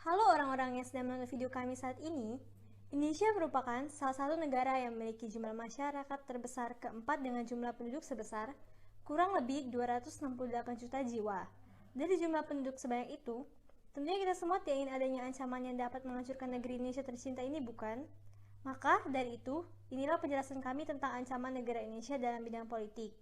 Halo orang-orang yang sedang menonton video kami saat ini. Indonesia merupakan salah satu negara yang memiliki jumlah masyarakat terbesar keempat dengan jumlah penduduk sebesar kurang lebih 268 juta jiwa. Dari jumlah penduduk sebanyak itu, tentunya kita semua tidak ingin adanya ancaman yang dapat menghancurkan negeri Indonesia tercinta ini, bukan? Maka dari itu, inilah penjelasan kami tentang ancaman negara Indonesia dalam bidang politik.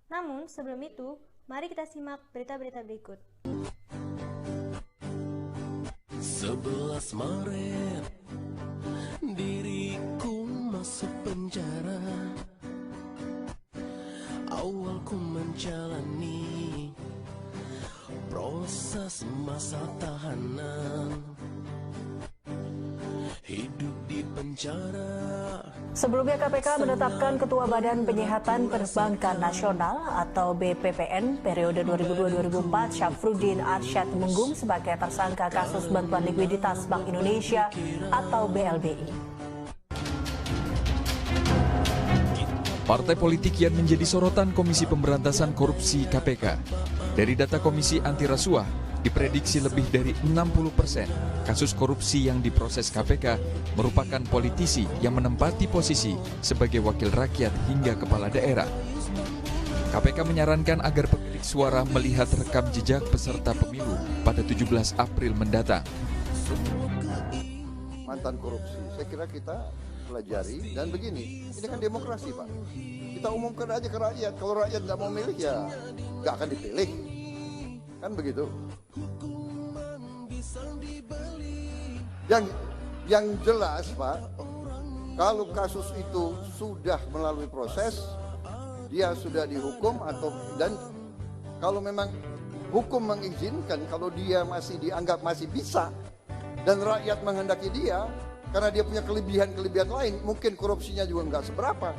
Namun, sebelum itu, mari kita simak berita-berita berikut. 11 Maret diriku masuk penjara. Awal ku menjalani proses masa tahanan, hidup di penjara. Sebelumnya KPK menetapkan Ketua Badan Penyihatan Perbankan Nasional atau BPPN periode 2002-2004 Syafruddin Arsyad Temenggung sebagai tersangka kasus bantuan likuiditas Bank Indonesia atau BLBI. Partai politik yang menjadi sorotan Komisi Pemberantasan Korupsi KPK. Dari data Komisi Anti Rasuah, diprediksi lebih dari 60% kasus korupsi yang diproses KPK merupakan politisi yang menempati posisi sebagai wakil rakyat hingga kepala daerah. KPK menyarankan agar pemilik suara melihat rekam jejak peserta pemilu pada 17 April mendatang. Mantan korupsi, saya kira kita pelajari, dan begini, ini kan demokrasi Pak. Kita umumkan aja ke rakyat, kalau rakyat nggak mau milih ya nggak akan dipilih. Kan begitu. Yang jelas Pak, kalau kasus itu sudah melalui proses, dia sudah dihukum dan kalau memang hukum mengizinkan, kalau dia masih dianggap masih bisa dan rakyat menghendaki dia, karena dia punya kelebihan lain, mungkin korupsinya juga nggak seberapa.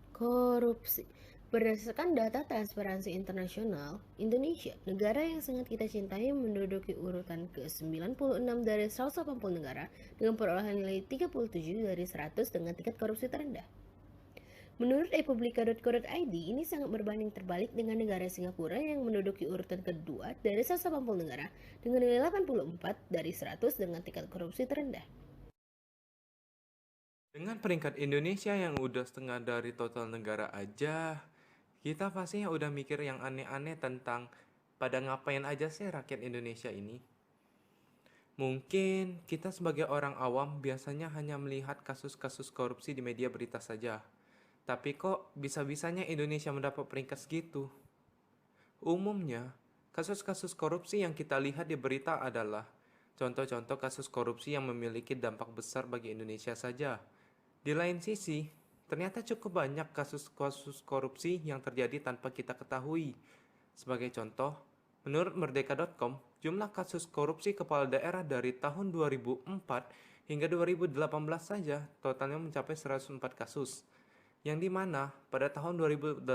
Korupsi. Berdasarkan data Transparansi Internasional, Indonesia, negara yang sangat kita cintai, menduduki urutan ke-96 dari 180 negara dengan perolehan nilai 37 dari 100 dengan tingkat korupsi terendah. Menurut republika.co.id, ini sangat berbanding terbalik dengan negara Singapura yang menduduki urutan kedua dari 180 negara dengan nilai 84 dari 100 dengan tingkat korupsi terendah. Dengan peringkat Indonesia yang udah setengah dari total negara aja, kita pastinya udah mikir yang aneh-aneh tentang pada ngapain aja sih rakyat Indonesia ini. Mungkin kita sebagai orang awam biasanya hanya melihat kasus-kasus korupsi di media berita saja. Tapi kok bisa-bisanya Indonesia mendapat peringkat segitu? Umumnya, kasus-kasus korupsi yang kita lihat di berita adalah contoh-contoh kasus korupsi yang memiliki dampak besar bagi Indonesia saja. Di lain sisi, ternyata cukup banyak kasus-kasus korupsi yang terjadi tanpa kita ketahui. Sebagai contoh, menurut merdeka.com, jumlah kasus korupsi kepala daerah dari tahun 2004 hingga 2018 saja totalnya mencapai 104 kasus, yang dimana pada tahun 2018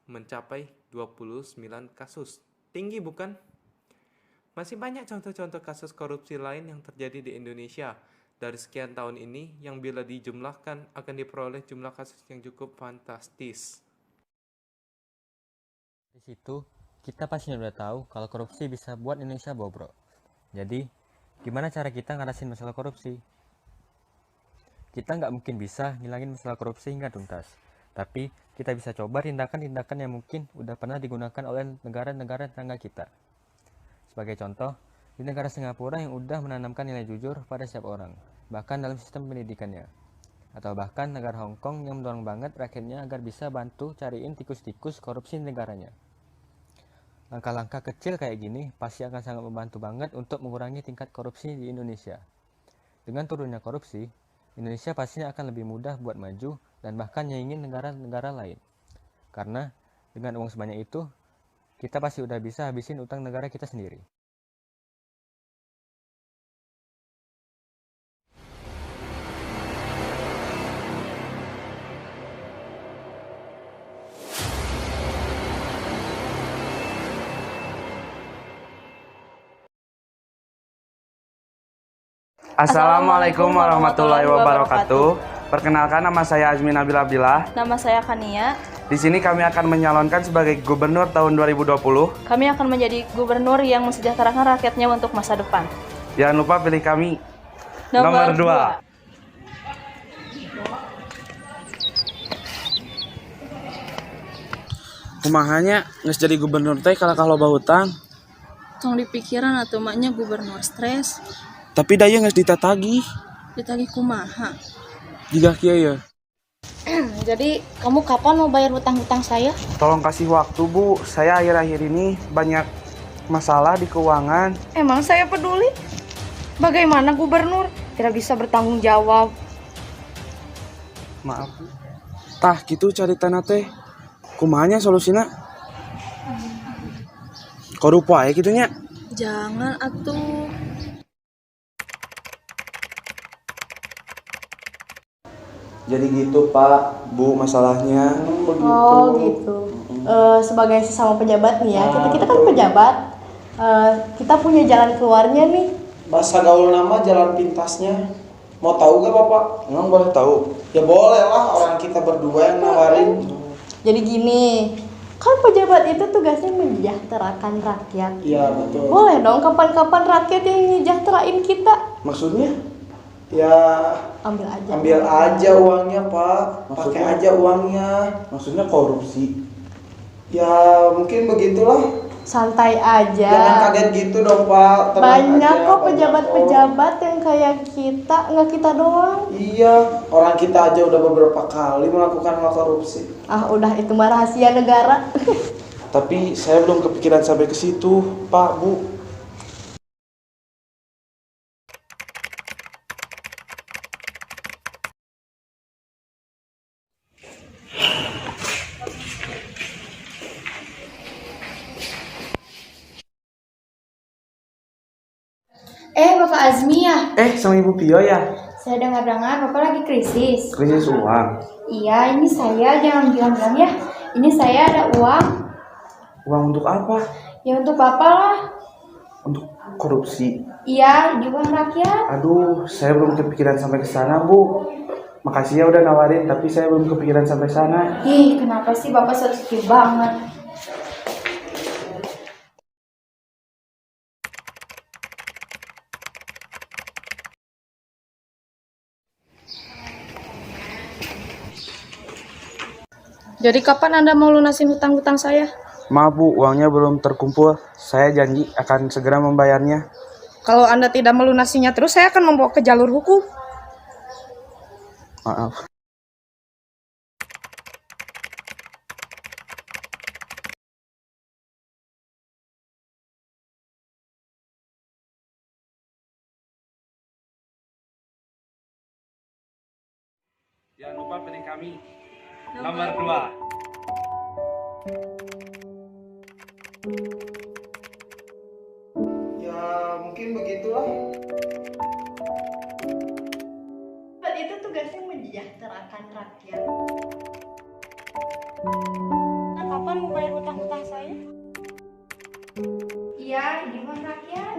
mencapai 29 kasus. Tinggi bukan? Masih banyak contoh-contoh kasus korupsi lain yang terjadi di Indonesia dari sekian tahun ini yang bila dijumlahkan akan diperoleh jumlah kasus yang cukup fantastis. Di situ, kita pasti udah tahu kalau korupsi bisa buat Indonesia bobrok. Jadi, gimana cara kita ngatasin masalah korupsi? Kita nggak mungkin bisa ngilangin masalah korupsi hingga tuntas. Tapi, kita bisa coba tindakan-tindakan yang mungkin udah pernah digunakan oleh negara-negara tetangga kita. Sebagai contoh, di negara Singapura yang udah menanamkan nilai jujur pada setiap orang, bahkan dalam sistem pendidikannya. Atau bahkan negara Hong Kong yang mendorong banget rakyatnya agar bisa bantu cariin tikus-tikus korupsi di negaranya. Langkah-langkah kecil kayak gini pasti akan sangat membantu banget untuk mengurangi tingkat korupsi di Indonesia. Dengan turunnya korupsi, Indonesia pastinya akan lebih mudah buat maju dan bahkan nyaingin negara-negara lain. Karena dengan uang sebanyak itu, kita pasti udah bisa habisin utang negara kita sendiri. Assalamualaikum warahmatullahi wabarakatuh. Perkenalkan, nama saya Azmi Nabil Abdillah. Nama saya Kania. Di sini kami akan menyalonkan sebagai gubernur tahun 2020. Kami akan menjadi gubernur yang mensejahterakan rakyatnya untuk masa depan. Jangan lupa pilih kami. Nomor 2. Kumahanya nges jadi gubernur teh kalau loba hutang. Tong dipikiran atau maknya gubernur stres. Tapi daya nges ditatagi. Ditagih kumaha. Jika kieu ya. Jadi kamu kapan mau bayar hutang-hutang saya? Tolong kasih waktu, Bu. Saya akhir-akhir ini banyak masalah di keuangan. Emang saya peduli? Bagaimana gubernur tidak bisa bertanggung jawab? Maaf. Tah gitu cari tanah teh. Kumanya solusina? Korup wae gitunya. Jangan atuh. Jadi gitu Pak, Bu masalahnya. Oh gitu. Sebagai sesama pejabat nih ya, kita kan pejabat. Kita punya jalan keluarnya nih. Bahasa gaul nama jalan pintasnya. Mau tahu gak Bapak? Emang boleh tahu? Ya boleh lah, orang kita berdua yang nawarin. Jadi gini, kan pejabat itu tugasnya menyejahterakan rakyat. Iya betul. Boleh dong kapan-kapan rakyat yang nyejahterain kita. Maksudnya? Ya ambil aja uangnya Pak, pakai aja uangnya. Maksudnya korupsi? Ya mungkin begitulah. Santai aja. Jangan kaget gitu dong Pak. Tenang Banyak aja, kok pejabat-pejabat yang kayak kita, nggak kita doang. Iya, orang kita aja udah beberapa kali melakukan hal korupsi. Ah udah itu mah rahasia negara. Tapi saya belum kepikiran sampai ke situ, Pak, Bu. Bapak Azmi ya? Sama Ibu Pio ya? Saya dengar-dengar Bapak lagi krisis. Krisis uang? Iya, ini saya, jangan bilang-bilang ya. Ini saya ada uang. Uang untuk apa? Ya untuk Bapak lah. Untuk korupsi? Iya, di uang rakyat. Aduh, saya belum kepikiran sampai ke sana, Bu. Makasih ya udah nawarin, tapi saya belum kepikiran sampai sana. Ih, kenapa sih Bapak sensitif banget? Jadi kapan Anda mau lunasin hutang-hutang saya? Maaf Bu, uangnya belum terkumpul. Saya janji akan segera membayarnya. Kalau Anda tidak melunasinya terus, saya akan membawa ke jalur hukum. Maaf. Jangan lupa pilih kami. Nomor 2. Ya mungkin begitulah. Itu tugasnya menyejahterakan rakyat. Nah, kapan mau bayar hutang-hutang saya? Iya, di uang rakyat.